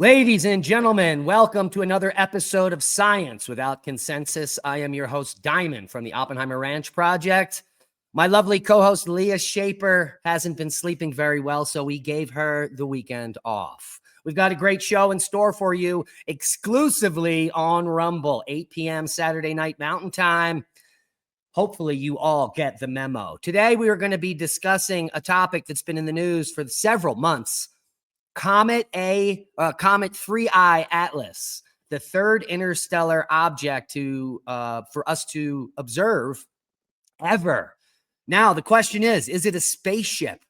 Ladies and gentlemen, welcome to another episode of Science Without Consensus. I am your host, Diamond, from the Oppenheimer Ranch Project. My lovely co-host, Leah Shaper, hasn't been sleeping very well, so we gave her the weekend off. We've got a great show in store for you exclusively on Rumble, 8 p.m. Saturday night Mountain Time. Hopefully you all get the memo. Today, we are going to be discussing a topic that's been in the news for several months. Comet 3I Atlas, the third interstellar object for us to observe ever. Now, the question is it a spaceship?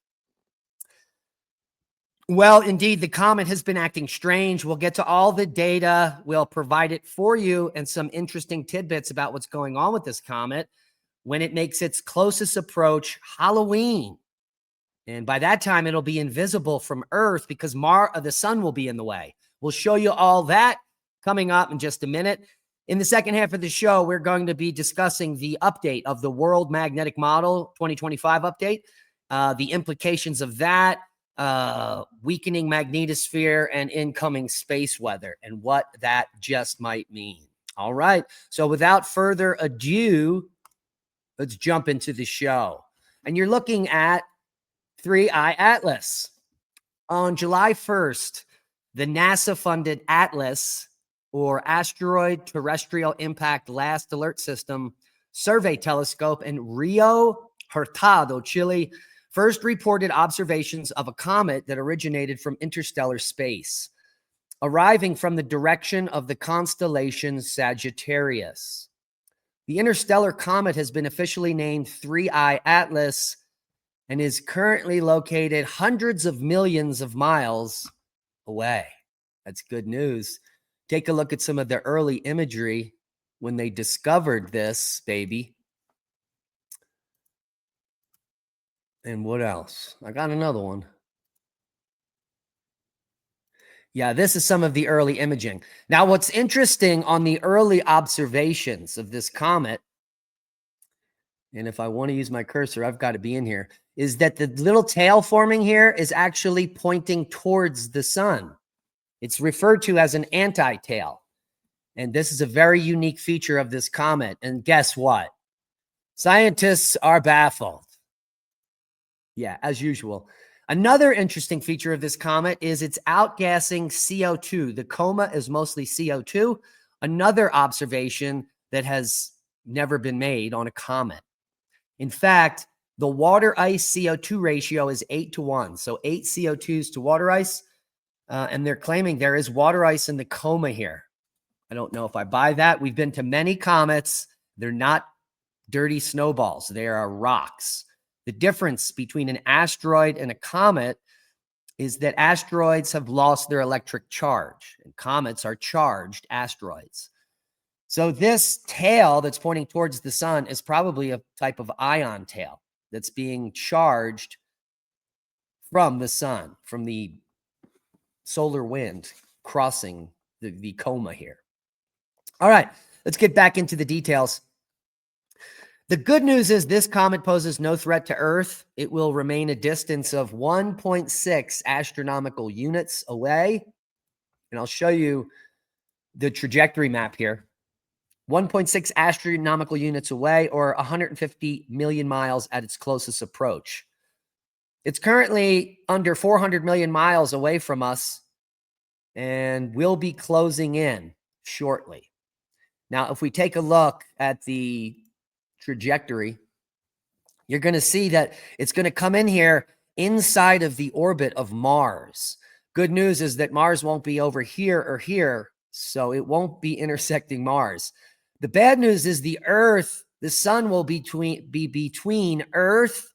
Well, indeed, the comet has been acting strange. We'll get to all the data. We'll provide it for you and some interesting tidbits about what's going on with this comet when it makes its closest approach, Halloween. And by that time, it'll be invisible from Earth because the sun will be in the way. We'll show you all that coming up in just a minute. In the second half of the show, we're going to be discussing the update of the World Magnetic Model 2025 update, the implications of that, weakening magnetosphere and incoming space weather, and what that just might mean. All right. So without further ado, let's jump into the show. And you're looking at 3I Atlas. On July 1st, the NASA-funded ATLAS, or Asteroid Terrestrial Impact Last Alert System survey telescope in Rio Hurtado, Chile, first reported observations of a comet that originated from interstellar space, arriving from the direction of the constellation Sagittarius. The interstellar comet has been officially named 3I Atlas and is currently located hundreds of millions of miles away. That's good news. Take a look at some of the early imagery when they discovered this baby. And what else? I got another one. Yeah, this is some of the early imaging. Now, what's interesting on the early observations of this comet, and if I want to use my cursor, I've got to be in here, is that the little tail forming here is actually pointing towards the sun. It's referred to as an anti-tail. And this is a very unique feature of this comet. And guess what? Scientists are baffled. Yeah, as usual. Another interesting feature of this comet is it's outgassing CO2. The coma is mostly CO2. Another observation that has never been made on a comet. In fact, the water ice CO2 ratio is 8-to-1. So 8 CO2s to water ice. And they're claiming there is water ice in the coma here. I don't know if I buy that. We've been to many comets. They're not dirty snowballs. They are rocks. The difference between an asteroid and a comet is that asteroids have lost their electric charge, and comets are charged asteroids. So this tail that's pointing towards the sun is probably a type of ion tail that's being charged from the sun, from the solar wind crossing the coma here. All right, let's get back into the details. The good news is this comet poses no threat to Earth. It will remain a distance of 1.6 astronomical units away. And I'll show you the trajectory map here. 1.6 astronomical units away, or 150 million miles at its closest approach. It's currently under 400 million miles away from us and will be closing in shortly. Now, if we take a look at the trajectory, you're going to see that it's going to come in here inside of the orbit of Mars. Good news is that Mars won't be over here or here, so it won't be intersecting Mars. The bad news is the sun will be between Earth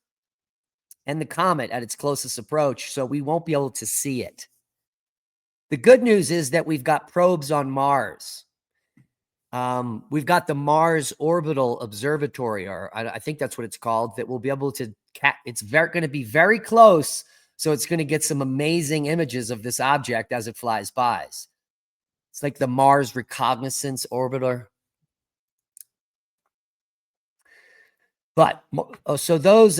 and the comet at its closest approach, so we won't be able to see it. The good news is that we've got probes on Mars. We've got the Mars Orbital Observatory, or I think that's what it's called, that will be able to, it's going to be very close, so it's going to get some amazing images of this object as it flies by. It's like the Mars Reconnaissance Orbiter. But so those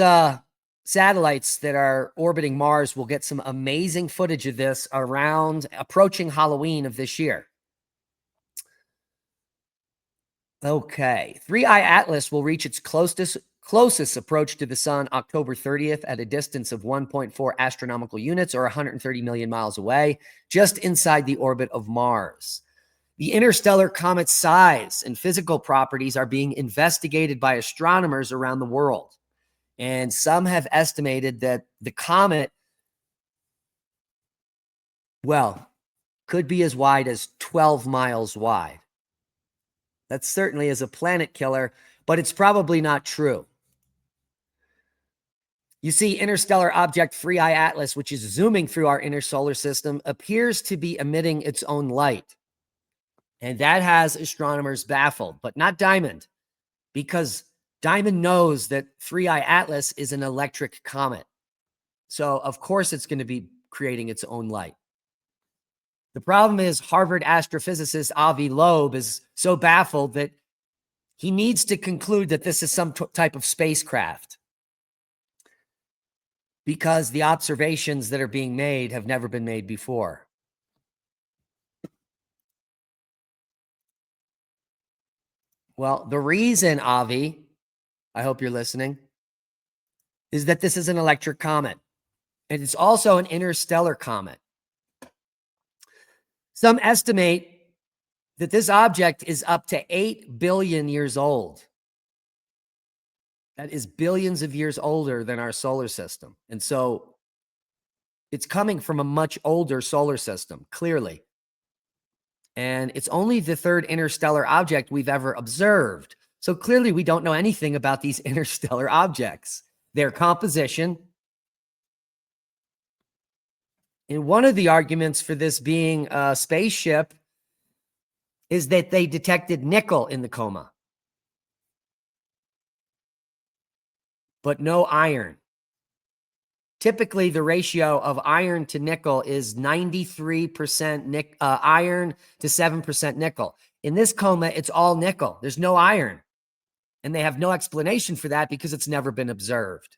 satellites that are orbiting Mars will get some amazing footage of this around approaching Halloween of this year. Okay. 3i Atlas will reach its closest approach to the sun October 30th at a distance of 1.4 astronomical units or 130 million miles away, just inside the orbit of Mars. The interstellar comet's size and physical properties are being investigated by astronomers around the world. And some have estimated that the comet, well, could be as wide as 12 miles wide. That certainly is a planet killer, but it's probably not true. You see, interstellar object 3i Atlas, which is zooming through our inner solar system, appears to be emitting its own light. And that has astronomers baffled, but not Diamond, because Diamond knows that 3i Atlas is an electric comet. So, of course, it's going to be creating its own light. The problem is Harvard astrophysicist Avi Loeb is so baffled that he needs to conclude that this is some type of spacecraft, because the observations that are being made have never been made before. Well, the reason, Avi, I hope you're listening, is that this is an electric comet. And it's also an interstellar comet. Some estimate that this object is up to 8 billion years old. That is billions of years older than our solar system. And so it's coming from a much older solar system, clearly. And it's only the third interstellar object we've ever observed. So clearly we don't know anything about these interstellar objects, their composition. And one of the arguments for this being a spaceship is that they detected nickel in the coma, but no iron. Typically, the ratio of iron to nickel is 93% iron to 7% nickel. In this coma, it's all nickel. There's no iron. And they have no explanation for that because it's never been observed.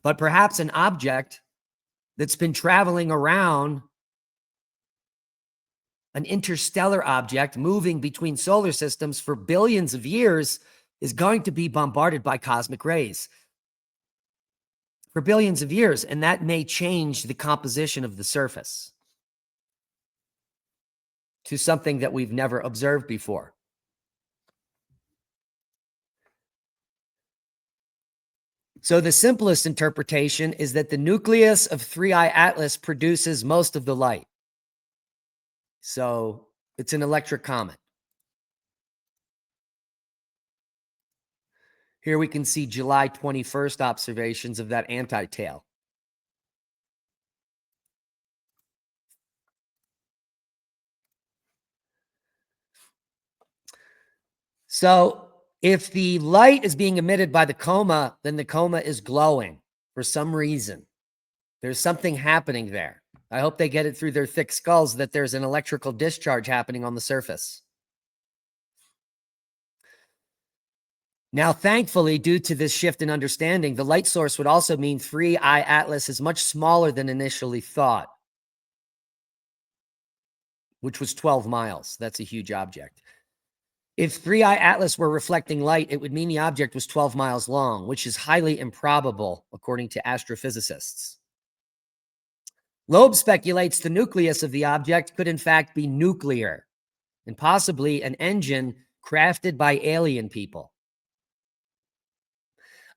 But perhaps an object that's been traveling around, an interstellar object moving between solar systems for billions of years, is going to be bombarded by cosmic rays for billions of years, and that may change the composition of the surface to something that we've never observed before. So the simplest interpretation is that the nucleus of 3i Atlas produces most of the light. So it's an electric comet. Here we can see July 21st observations of that anti-tail. So if the light is being emitted by the coma, then the coma is glowing for some reason. There's something happening there. I hope they get it through their thick skulls that there's an electrical discharge happening on the surface. Now, thankfully, due to this shift in understanding, the light source would also mean 3i Atlas is much smaller than initially thought, which was 12 miles. That's a huge object. If 3i Atlas were reflecting light, it would mean the object was 12 miles long, which is highly improbable, according to astrophysicists. Loeb speculates the nucleus of the object could in fact be nuclear, and possibly an engine crafted by alien people.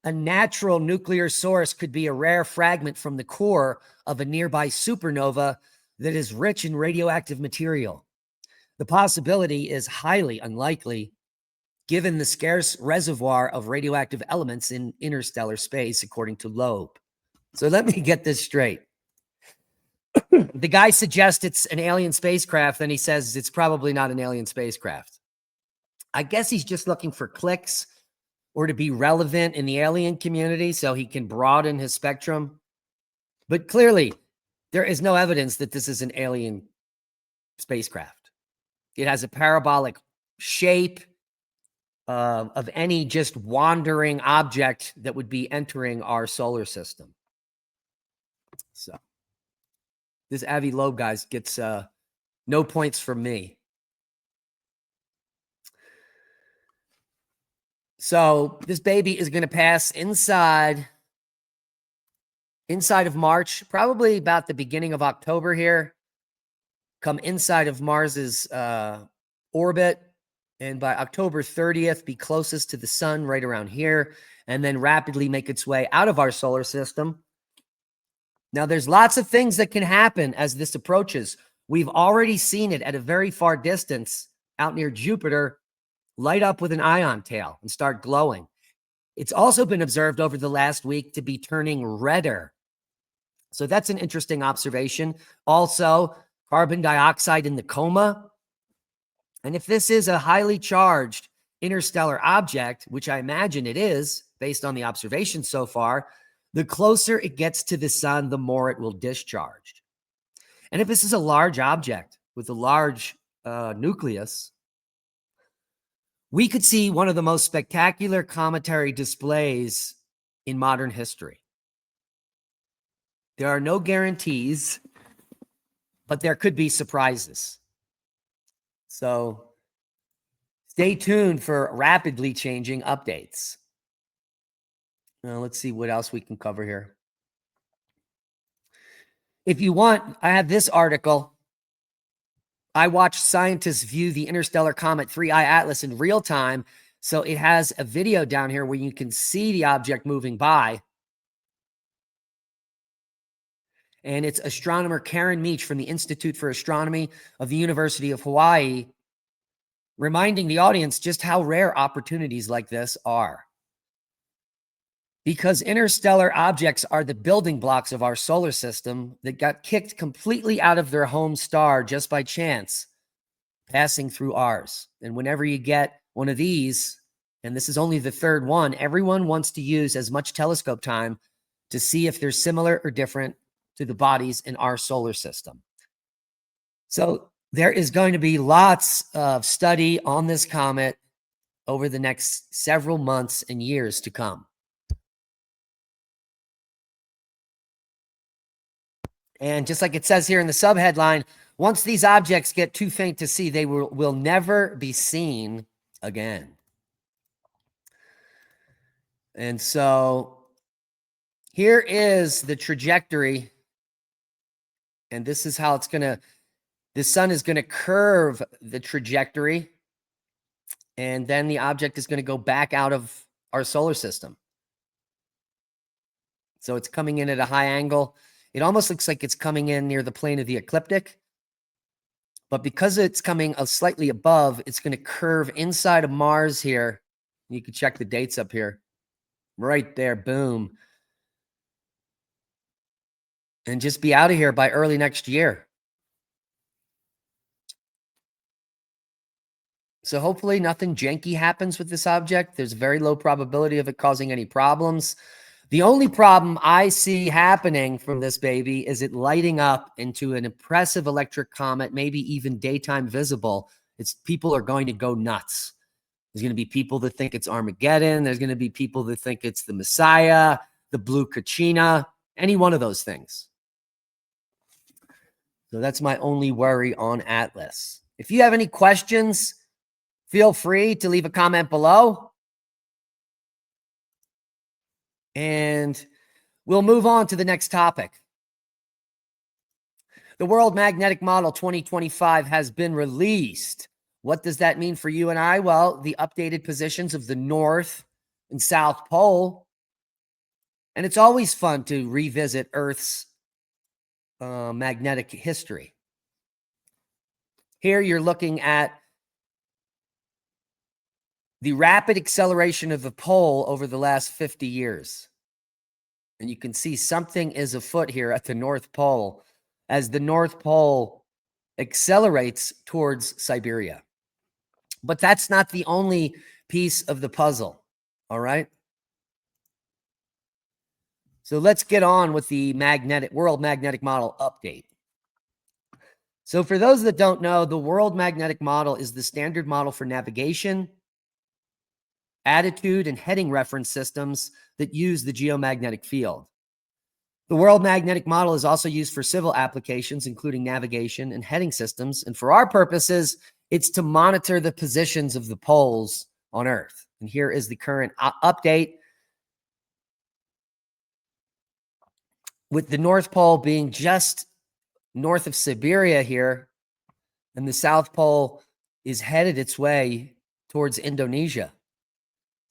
A natural nuclear source could be a rare fragment from the core of a nearby supernova that is rich in radioactive material. The possibility is highly unlikely, given the scarce reservoir of radioactive elements in interstellar space, according to Loeb. So let me get this straight. The guy suggests it's an alien spacecraft, then he says it's probably not an alien spacecraft. I guess he's just looking for clicks or to be relevant in the alien community so he can broaden his spectrum. But clearly, there is no evidence that this is an alien spacecraft. It has a parabolic shape. of any just wandering object that would be entering our solar system. So this Avi Loeb, guys, gets no points from me. So this baby is going to pass inside of March, probably about the beginning of October here, come inside of Mars's orbit, and by October 30th, be closest to the sun right around here, and then rapidly make its way out of our solar system. Now, there's lots of things that can happen as this approaches. We've already seen it at a very far distance out near Jupiter light up with an ion tail and start glowing. It's also been observed over the last week to be turning redder. So that's an interesting observation. Also, carbon dioxide in the coma. And if this is a highly charged interstellar object, which I imagine it is, based on the observations so far, the closer it gets to the sun, the more it will discharge. And if this is a large object with a large nucleus, we could see one of the most spectacular cometary displays in modern history. There are no guarantees, but there could be surprises. So stay tuned for rapidly changing updates. Now, let's see what else we can cover here. If you want, I have this article. I watched scientists view the interstellar comet 3I Atlas in real time. So it has a video down here where you can see the object moving by. And it's astronomer Karen Meach from the Institute for Astronomy of the University of Hawaii, reminding the audience just how rare opportunities like this are. Because interstellar objects are the building blocks of our solar system that got kicked completely out of their home star just by chance, passing through ours. And whenever you get one of these, and this is only the third one, everyone wants to use as much telescope time to see if they're similar or different to the bodies in our solar system. So there is going to be lots of study on this comet over the next several months and years to come. And just like it says here in the subheadline, once these objects get too faint to see, they will never be seen again. And so here is the trajectory. And this is how it's going to, the sun is going to curve the trajectory. And then the object is going to go back out of our solar system. So it's coming in at a high angle. It almost looks like it's coming in near the plane of the ecliptic. But because it's coming slightly above, it's going to curve inside of Mars here. You can check the dates up here. Right there, boom. And just be out of here by early next year. So hopefully nothing janky happens with this object. There's a very low probability of it causing any problems. The only problem I see happening from this baby is it lighting up into an impressive electric comet, maybe even daytime visible. People are going to go nuts. There's going to be people that think it's Armageddon. There's going to be people that think it's the Messiah, the Blue Kachina, any one of those things. So that's my only worry on Atlas. If you have any questions, feel free to leave a comment below. And we'll move on to the next topic. The World Magnetic Model 2025 has been released. What does that mean for you and I? Well, the updated positions of the North and South Pole. And it's always fun to revisit Earth's magnetic history. Here you're looking at the rapid acceleration of the pole over the last 50 years. And you can see something is afoot here at the North Pole as the North Pole accelerates towards Siberia. But that's not the only piece of the puzzle, all right? So let's get on with the World Magnetic Model update. So for those that don't know, the World Magnetic Model is the standard model for navigation attitude, and heading reference systems that use the geomagnetic field. The World Magnetic Model is also used for civil applications, including navigation and heading systems. And for our purposes, it's to monitor the positions of the poles on Earth. And here is the current update, with the North Pole being just north of Siberia here, and the South Pole is headed its way towards Indonesia.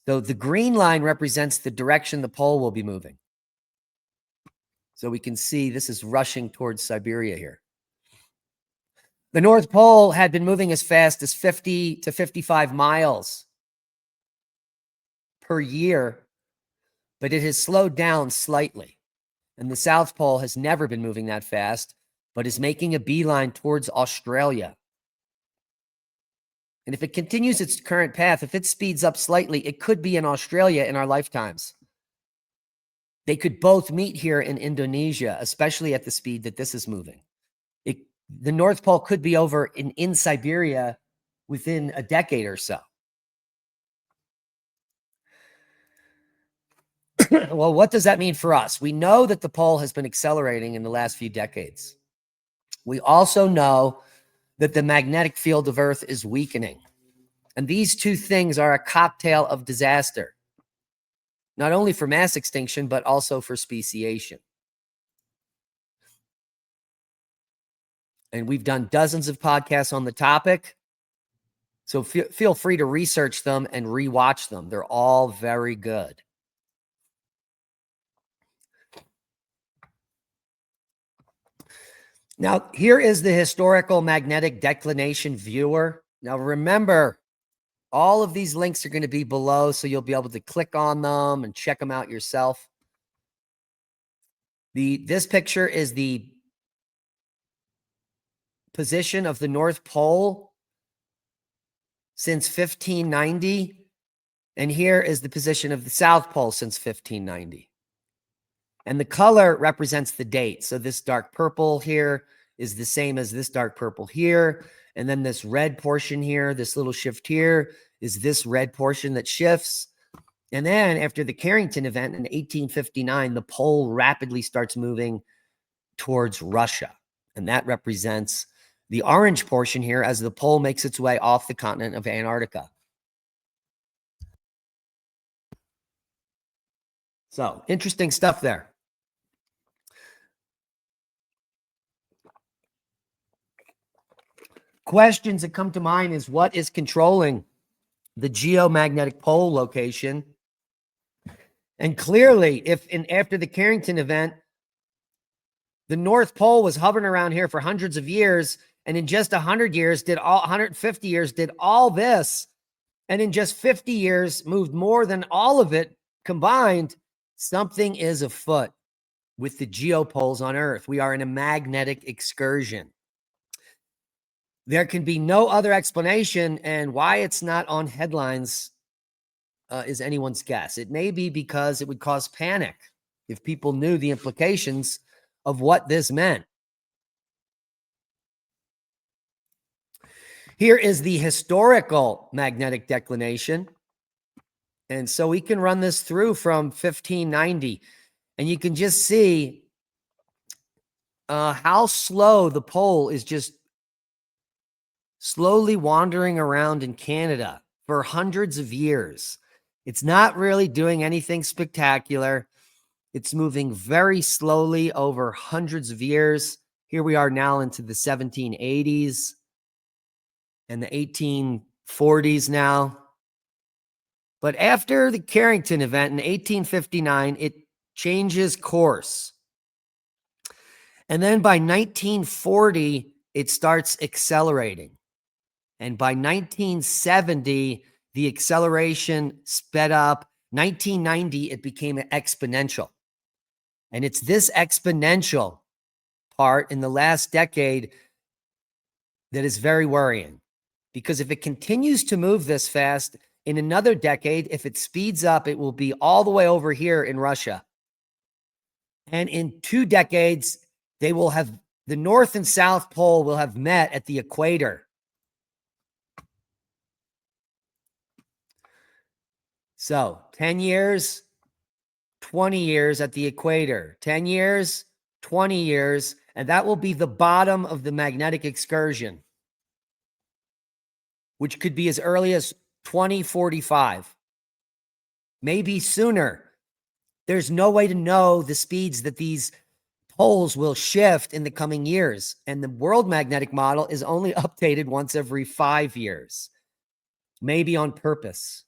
So the green line represents the direction the pole will be moving. So we can see this is rushing towards Siberia here. The North Pole had been moving as fast as 50 to 55 miles per year, but it has slowed down slightly. And the South Pole has never been moving that fast, but is making a beeline towards Australia. And if it continues its current path, if it speeds up slightly, it could be in Australia in our lifetimes. They could both meet here in Indonesia, especially at the speed that this is moving. The North Pole could be over in Siberia within a decade or so. Well, what does that mean for us? We know that the pole has been accelerating in the last few decades. We also know that the magnetic field of Earth is weakening. And these two things are a cocktail of disaster, not only for mass extinction, but also for speciation. And we've done dozens of podcasts on the topic. So feel free to research them and rewatch them. They're all very good. Now, here is the historical magnetic declination viewer. Now, remember, all of these links are going to be below, so you'll be able to click on them and check them out yourself. This picture is the position of the North Pole since 1590, and here is the position of the South Pole since 1590. And the color represents the date. So this dark purple here is the same as this dark purple here. And then this red portion here, this little shift here, is this red portion that shifts. And then after the Carrington event in 1859, the pole rapidly starts moving towards Russia. And that represents the orange portion here as the pole makes its way off the continent of Antarctica. So interesting stuff there. Questions that come to mind is, what is controlling the geomagnetic pole location? And clearly, after the Carrington event, the North Pole was hovering around here for hundreds of years, and in just 100 years, 150 years, did all this, and in just 50 years, moved more than all of it combined. Something is afoot with the geopoles on Earth. We are in a magnetic excursion. There can be no other explanation, and why it's not on headlines is anyone's guess. It may be because it would cause panic if people knew the implications of what this meant. Here is the historical magnetic declination. And so we can run this through from 1590, and you can just see how slow the pole is just slowly wandering around in Canada for hundreds of years. It's not really doing anything spectacular. It's moving very slowly over hundreds of years. Here we are now into the 1780s and the 1840s now. But after the Carrington event in 1859, it changes course. And then by 1940, it starts accelerating. And by 1970, the acceleration sped up. 1990, it became exponential. And it's this exponential part in the last decade that is very worrying. Because if it continues to move this fast, in another decade, if it speeds up, it will be all the way over here in Russia. And in 2 decades, they will have, the North and South Pole will have met at the equator. So 10 years, 20 years at the equator, 10 years, 20 years, and that will be the bottom of the magnetic excursion, which could be as early as 2045, maybe sooner. There's no way to know the speeds that these poles will shift in the coming years. And the world magnetic model is only updated once every 5 years, maybe on purpose.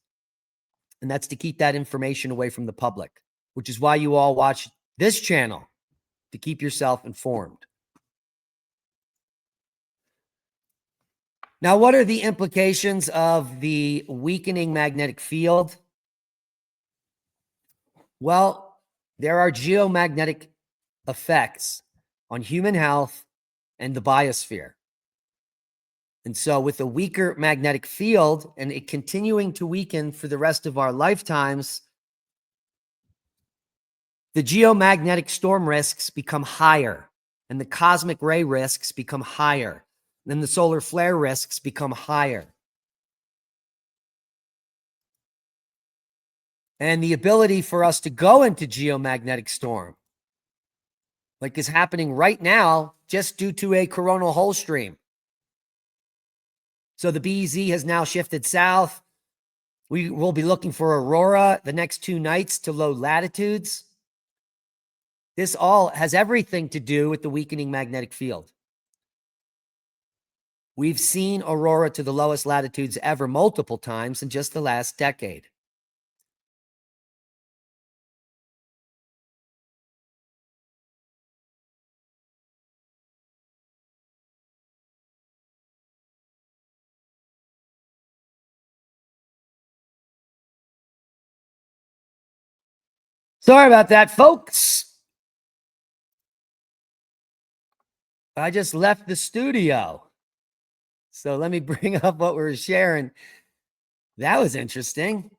And that's to keep that information away from the public, which is why you all watch this channel, to keep yourself informed. Now, what are the implications of the weakening magnetic field? Well, there are geomagnetic effects on human health and the biosphere. And so with a weaker magnetic field and it continuing to weaken for the rest of our lifetimes, the geomagnetic storm risks become higher and the cosmic ray risks become higher. Then the solar flare risks become higher. And the ability for us to go into geomagnetic storm, like is happening right now, just due to a coronal hole stream. So the BEZ has now shifted south. We will be looking for aurora the next 2 nights to low latitudes. This all has everything to do with the weakening magnetic field. We've seen aurora to the lowest latitudes ever multiple times in just the last decade. Sorry about that, folks. I just left the studio. So let me bring up what we were sharing. That was interesting.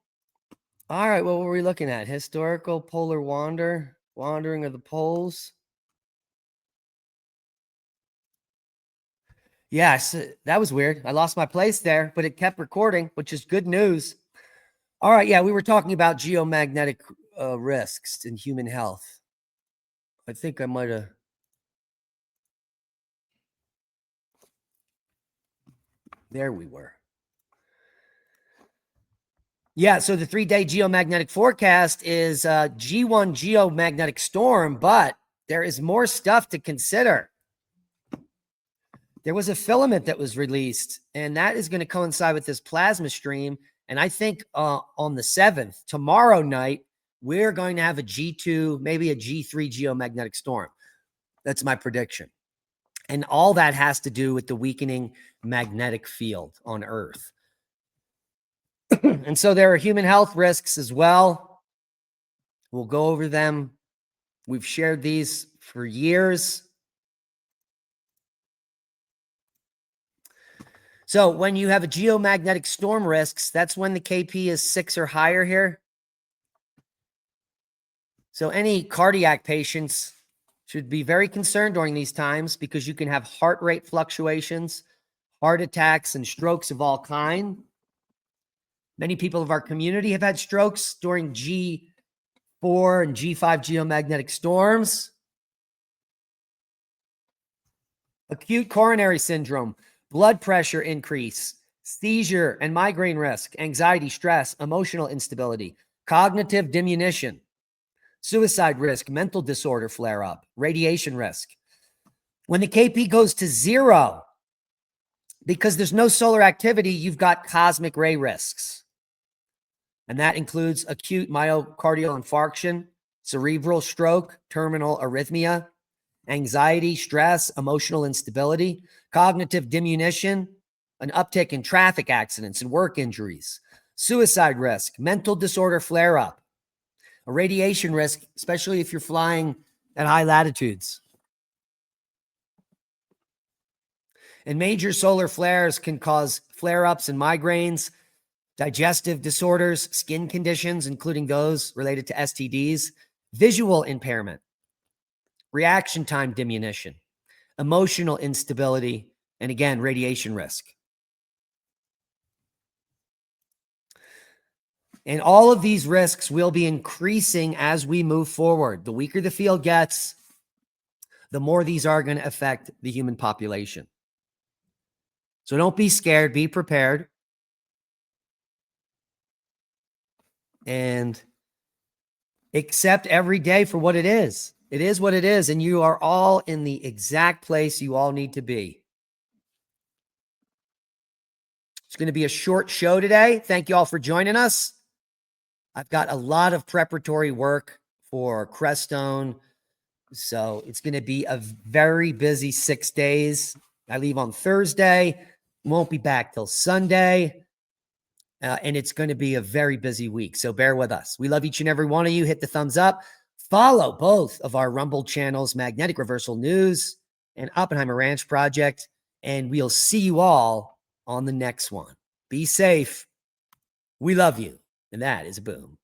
All right, what were we looking at? Historical polar wandering of the poles. Yes, that was weird. I lost my place there, but it kept recording, which is good news. All right, yeah, we were talking about geomagnetic risks in human health. I think I might have. There we were. Yeah, so the 3-day geomagnetic forecast is G1 geomagnetic storm, but there is more stuff to consider. There was a filament that was released, and that is going to coincide with this plasma stream. And I think on the 7th, tomorrow night, we're going to have a G2, maybe a G3 geomagnetic storm. That's my prediction. And all that has to do with the weakening magnetic field on Earth. And so there are human health risks as well. We'll go over them. We've shared these for years. So when you have a geomagnetic storm risks, that's when the KP is 6 or higher here. So any cardiac patients should be very concerned during these times because you can have heart rate fluctuations, heart attacks, and strokes of all kinds. Many people of our community have had strokes during G4 and G5 geomagnetic storms. Acute coronary syndrome, blood pressure increase, seizure and migraine risk, anxiety, stress, emotional instability, cognitive diminution, suicide risk, mental disorder flare-up, radiation risk. When the KP goes to 0, because there's no solar activity, you've got cosmic ray risks. And that includes acute myocardial infarction, cerebral stroke, terminal arrhythmia, anxiety, stress, emotional instability, cognitive diminution, an uptick in traffic accidents and work injuries, suicide risk, mental disorder flare-up, a radiation risk, especially if you're flying at high latitudes. And major solar flares can cause flare-ups and migraines, digestive disorders, skin conditions, including those related to STDs, visual impairment, reaction time diminution, emotional instability, and again, radiation risk. And all of these risks will be increasing as we move forward. The weaker the field gets, the more these are going to affect the human population. So don't be scared, be prepared. And accept every day for what it is. It is what it is, and you are all in the exact place you all need to be. It's going to be a short show today. Thank you all for joining us. I've got a lot of preparatory work for Crestone, so it's going to be a very busy 6 days. I leave on Thursday, won't be back till Sunday. And it's going to be a very busy week. So bear with us. We love each and every one of you. Hit the thumbs up. Follow both of our Rumble channels, Magnetic Reversal News and Oppenheimer Ranch Project. And we'll see you all on the next one. Be safe. We love you. And that is a boom.